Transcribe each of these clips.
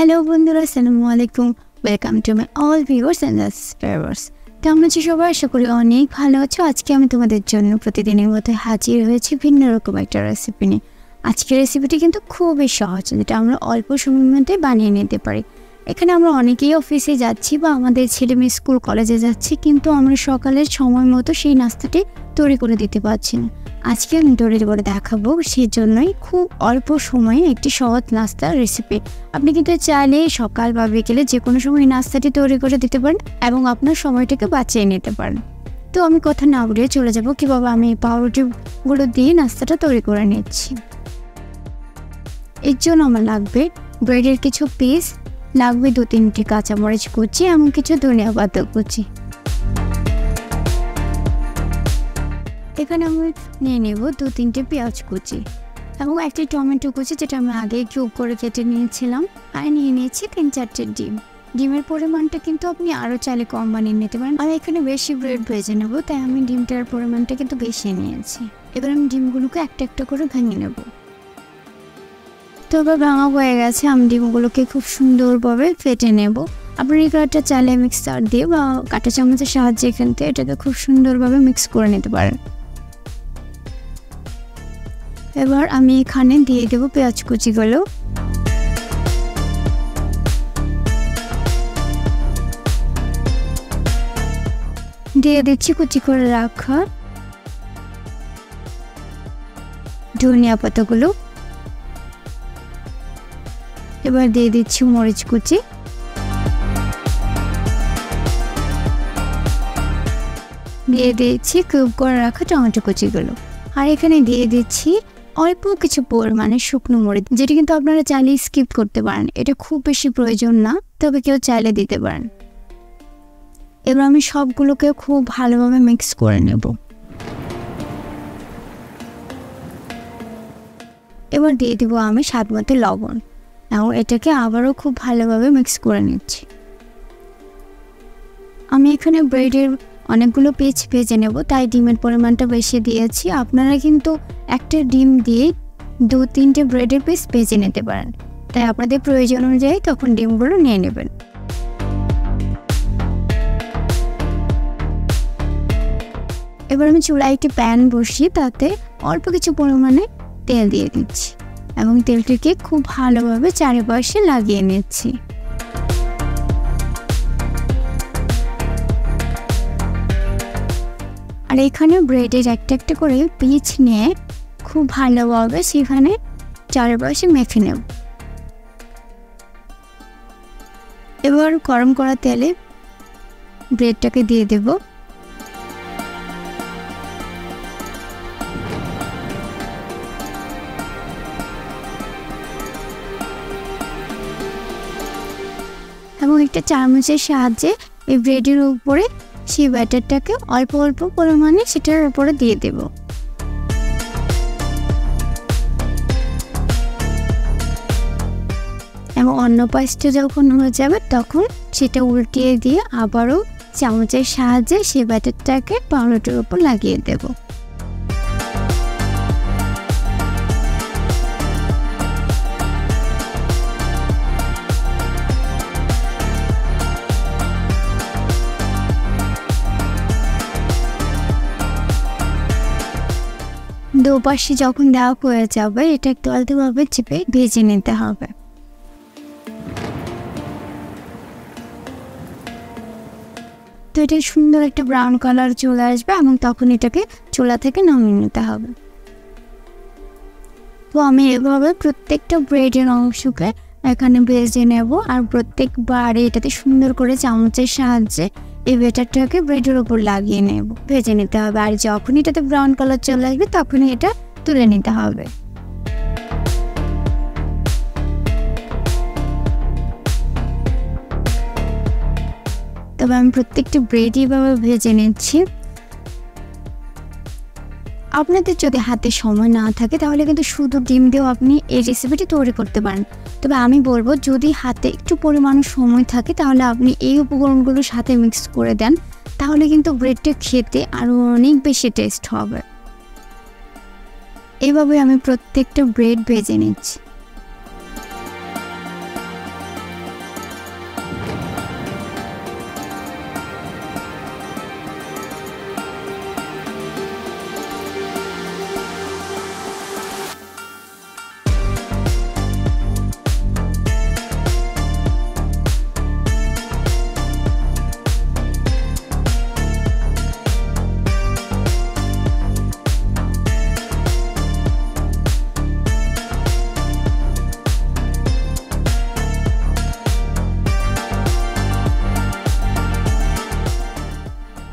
Hello বন্ধুরা, আসসালামু আলাইকুম। Welcome to my all viewers and subscribers. কেমন আছো সবাই? আশা করি অনেক ভালো আছো। আজকে আমি তোমাদের জন্য প্রতিদিনের মতো হাজির হয়েছি ভিন্ন রকম একটা রেসিপি নিয়ে। আজকের রেসিপিটি কিন্তু খুবই সহজ, যেটা আমরা অল্প সময়ের মধ্যে বানিয়ে নিতে পারি। এখানে আমরা অনেকেই অফিসে যাচ্ছি বা আমাদের ছেলে মেয়ে স্কুল কলেজে যাচ্ছি, কিন্তু আমরা সকালের সময় মতো সেই নাস্তাটি তৈরি করে দিতে পারছি না। আজকে আমি তৈরি করে দেখাবো, সেই জন্যই খুব অল্প সময়ে একটি সহজ নাস্তার রেসিপি। আপনি কিন্তু চাইলে সকাল বা বিকেলে যে কোনো সময় নাস্তাটি তৈরি করে দিতে পারেন এবং আপনার সময়টাকে বাঁচিয়ে নিতে পারেন। তো আমি কথা না বলে চলে যাব কীভাবে আমি পাউরুটিগুলো দিয়ে নাস্তাটা তৈরি করে নিচ্ছি। এর জন্য আমার লাগবে ব্রেডের কিছু পিস, লাগবে 2-3টি কাঁচামরিচ কুচি এবং কিছু ধনিয়া পাতা কুচি। এখানে আমি নিয়ে নেব 2-3টে পেঁয়াজ কুচি এবং একটি টমেটো কুচি, যেটা আমি আগে কিউব করে কেটে নিয়েছিলাম। আর নিয়ে নিয়েছি 3-4টে ডিম। ডিমের পরিমাণটা কিন্তু আপনি আরও চাইলে কম বানিয়ে নিতে পারেন। আমি এখানে বেশি ব্রেড ভেজে নেব, তাই আমি ডিমটার পরিমাণটা কিন্তু বেশি নিয়েছি। এবার আমি ডিমগুলোকে একটা একটা করে ভেঙে নেব। তো এবার ভাঙা হয়ে গেছে, আমি ডিমগুলোকে খুব সুন্দরভাবে ফেটে নেব। আপনার এই কালারটা চাইলে মিক্সার দিয়ে বা কাঁটা চামচের সাহায্যে এখান থেকে এটাকে খুব সুন্দরভাবে মিক্স করে নিতে পারেন। এবার আমি এখানে দিয়ে দেব পেঁয়াজ কুচিগুলো। দিয়ে দিচ্ছি কুচি করে রাখা ধনিয়া পাতাগুলো। এবার দিয়ে দিচ্ছি মরিচ কুচি। দিয়ে দিচ্ছি কিউব করে রাখা টমেটো কুচিগুলো। আর এখানে দিয়ে দিচ্ছি অল্প কিছু পরিমাণে শুকনো মরিচ, যেটা কিন্তু আপনারা চাইলে স্কিপ করতে পারেন। এটা খুব বেশি প্রয়োজন না, তবে কেউ চাইলে দিতে পারেন। এবার আমি সবগুলোকে খুব ভালোভাবে মিক্স করে নেব। এবার দিয়ে দেবো আমি স্বাদ মতো লবণ এবং এটাকে আবারও খুব ভালোভাবে মিক্স করে নিচ্ছি। আমি এখানে ব্রেডের অনেকগুলো পিস ভেজে নেব, তাই ডিমের পরিমাণটা বেশি দিয়েছি। আপনারা কিন্তু একটা ডিম দিয়ে 2-3টে ব্রেডের পিস ভেজে নিতে পারেন, তাই আপনাদের প্রয়োজন অনুযায়ী তখন ডিমগুলো নিয়ে নেবেন। এবার আমি চুলায় একটি প্যান বসিয়ে তাতে অল্প কিছু পরিমাণে তেল দিয়ে দিচ্ছি এবং তেলটিকে খুব ভালোভাবে চারিপাশে লাগিয়ে নিচ্ছি। আর এখানে ব্রেডের একটা একটা করে পিচ নিয়ে খুব ভালোভাবে সেখানে চারিপাশে মেখে নেব। এবার গরম করা তেলে ব্রেডটাকে দিয়ে দেব। এবং একটা চামচের সাহায্যে এই ব্রেডের উপরে সেই ব্যাটারটাকে অল্প অল্প পরিমাণে সেটার উপরে দিয়ে দেব। এবং অন্য পাশটা যখন হয়ে যাবে তখন সেটা উল্টিয়ে দিয়ে আবারও চামচের সাহায্যে সেই ব্যাটারটাকে পাউরুটির উপর লাগিয়ে দেব। দুপাশে যখন দেওয়া হয়ে যাবে, এটা একটু আলতোভাবে চেপে ভেজে নিতে হবে। তো এটা সুন্দর একটা ব্রাউন কালার চলে আসবে এবং তখন এটাকে চুলা থেকে নামিয়ে নিতে হবে। তো আমি এভাবে প্রত্যেকটা ব্রেডের অংশকে এখানে ভেজে নেব আর প্রত্যেকবার এটাতে সুন্দর করে চামচের সাহায্যে এই ব্যাটারটাকে ব্রেডের উপর লাগিয়ে নেব, ভেজে নিতে হবে। আর যখন এটাতে ব্রাউন কালার চলে আসবে তখনই এটা তুলে নিতে হবে। তবে আমি প্রত্যেকটি ব্রেড এইভাবে ভেজে নিচ্ছি। আপনাদের যদি হাতে সময় না থাকে তাহলে কিন্তু শুধু ডিম দিয়েও আপনি এই রেসিপিটি তৈরি করতে পারেন। তবে আমি বলবো, যদি হাতে একটু পরিমাণ সময় থাকে তাহলে আপনি এই উপকরণগুলোর সাথে মিক্স করে দেন, তাহলে কিন্তু ব্রেডটা খেতে আরও অনেক বেশি টেস্ট হবে। এভাবে আমি প্রত্যেকটা ব্রেড ভেজে নিচ্ছি।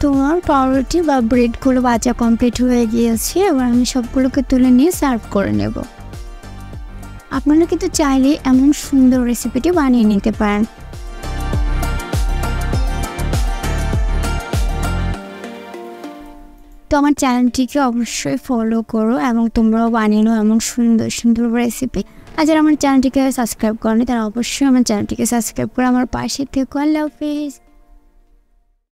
তোমার পাউরুটি বা ব্রেডগুলো ভাজা কমপ্লিট হয়ে গিয়েছে। এবার আমি সবগুলোকে তুলে নিয়ে সার্ভ করে নেব। আপনারা কিন্তু চাইলে এমন সুন্দর রেসিপিটি বানিয়ে নিতে পারেন। তো আমার চ্যানেলটিকে অবশ্যই ফলো করো এবং তোমরাও বানিয়ে নাও এমন সুন্দর সুন্দর রেসিপি। আর যারা আমার চ্যানেলটিকে সাবস্ক্রাইব করেনি তারা অবশ্যই আমার চ্যানেলটিকে সাবস্ক্রাইব করে আমার পাশে থেকো। আল্লাহ হাফেজ।